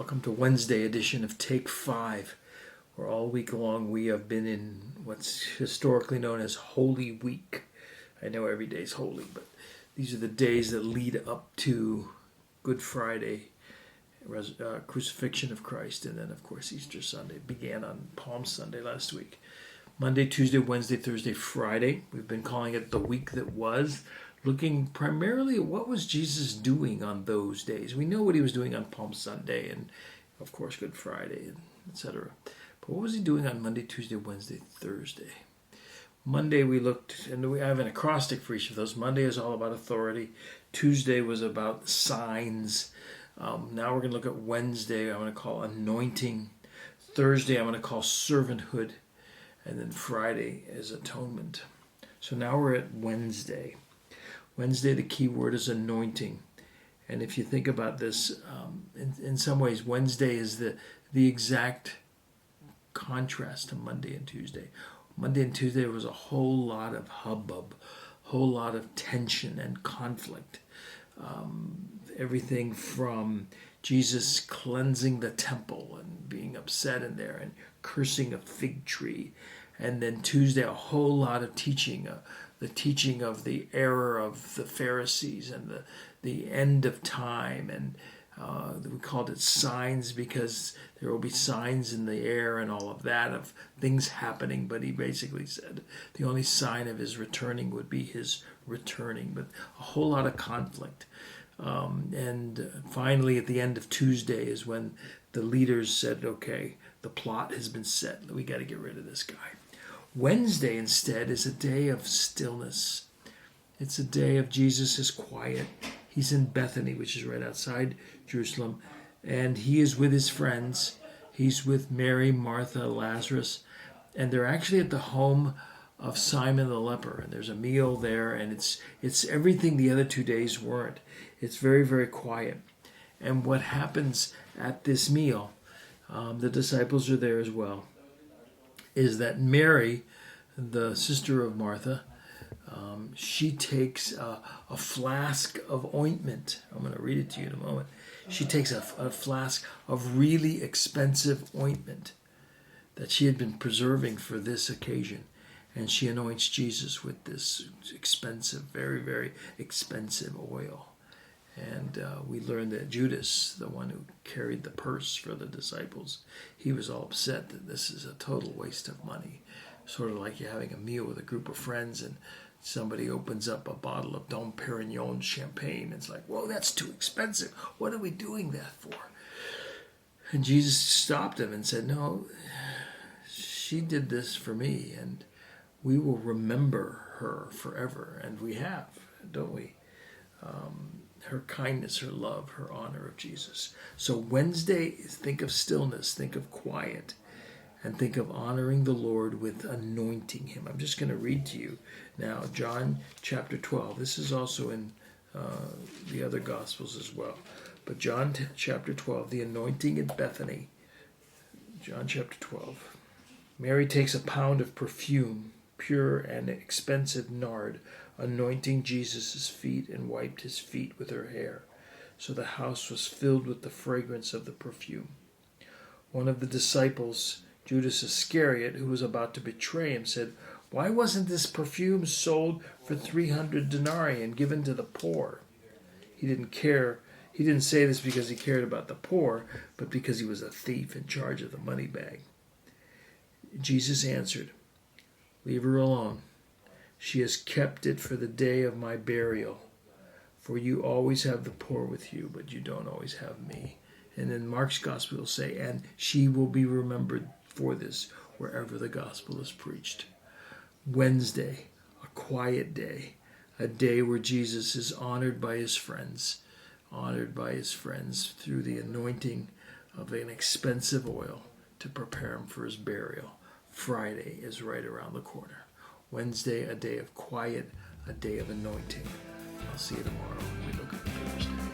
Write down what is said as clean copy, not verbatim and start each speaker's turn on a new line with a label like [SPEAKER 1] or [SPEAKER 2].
[SPEAKER 1] Welcome to Wednesday edition of Take 5, where all week long we have been in what's historically known as Holy Week. I know every day's holy, but these are the days that lead up to Good Friday, crucifixion of Christ, and then, of course, Easter Sunday. It began on Palm Sunday last week. Monday, Tuesday, Wednesday, Thursday, Friday. We've been calling it the week that was, looking primarily at what was Jesus doing on those days. We know what he was doing on Palm Sunday and, of course, Good Friday, and etc. But what was he doing on Monday, Tuesday, Wednesday, Thursday? Monday we looked, and we have an acrostic for each of those. Monday is all about authority. Tuesday was about signs. Now we're going to look at Wednesday. I'm going to call anointing. Thursday I'm going to call servanthood. And then Friday is atonement. So now we're at Wednesday. Wednesday, the key word is anointing. And if you think about this, in some ways, Wednesday is the exact contrast to Monday and Tuesday. Monday and Tuesday was a whole lot of hubbub, a whole lot of tension and conflict. Everything from Jesus cleansing the temple and being upset in there and cursing a fig tree. And then Tuesday, a whole lot of teaching, the teaching of the error of the Pharisees and the end of time. And we called it signs because there will be signs in the air and all of that of things happening. But he basically said the only sign of his returning would be his returning. But a whole lot of conflict. And finally, at the end of Tuesday is when the leaders said, okay, the plot has been set. We got to get rid of this guy. Wednesday, instead, is a day of stillness. It's a day of Jesus is quiet. He's in Bethany, which is right outside Jerusalem, and he is with his friends. He's with Mary, Martha, Lazarus, and they're actually at the home of Simon the leper, and there's a meal there, and it's everything the other 2 days weren't. It's very, very quiet. And what happens at this meal, the disciples are there as well, is that Mary, the sister of Martha, she takes a flask of ointment. I'm going to read it to you in a moment. She takes a flask of really expensive ointment that she had been preserving for this occasion. And she anoints Jesus with this expensive, very, very expensive oil. And we learned that Judas, the one who carried the purse for the disciples, he was all upset that this is a total waste of money. Sort of like you're having a meal with a group of friends and somebody opens up a bottle of Dom Perignon champagne. It's like, whoa, that's too expensive. What are we doing that for? And Jesus stopped him and said, no, she did this for me, and we will remember her forever. And we have, don't we? Her kindness, her love, her honor of Jesus. So Wednesday, think of stillness, think of quiet, and think of honoring the Lord with anointing him. I'm just going to read to you now John chapter 12. This is also in the other Gospels as well. But John chapter 12, the anointing at Bethany. John chapter 12. Mary takes a pound of perfume, pure and expensive nard, anointing Jesus' feet, and wiped his feet with her hair. So the house was filled with the fragrance of the perfume. One of the disciples, Judas Iscariot, who was about to betray him, said, why wasn't this perfume sold for 300 denarii and given to the poor? He didn't care. He didn't say this because he cared about the poor, but because he was a thief in charge of the money bag. Jesus answered, leave her alone. She has kept it for the day of my burial. For you always have the poor with you, but you don't always have me. And in Mark's gospel will say, and she will be remembered for this wherever the gospel is preached. Wednesday, a quiet day, a day where Jesus is honored by his friends through the anointing of an expensive oil to prepare him for his burial. Friday is right around the corner. Wednesday, a day of quiet, a day of anointing. I'll see you tomorrow when we look at Thursday.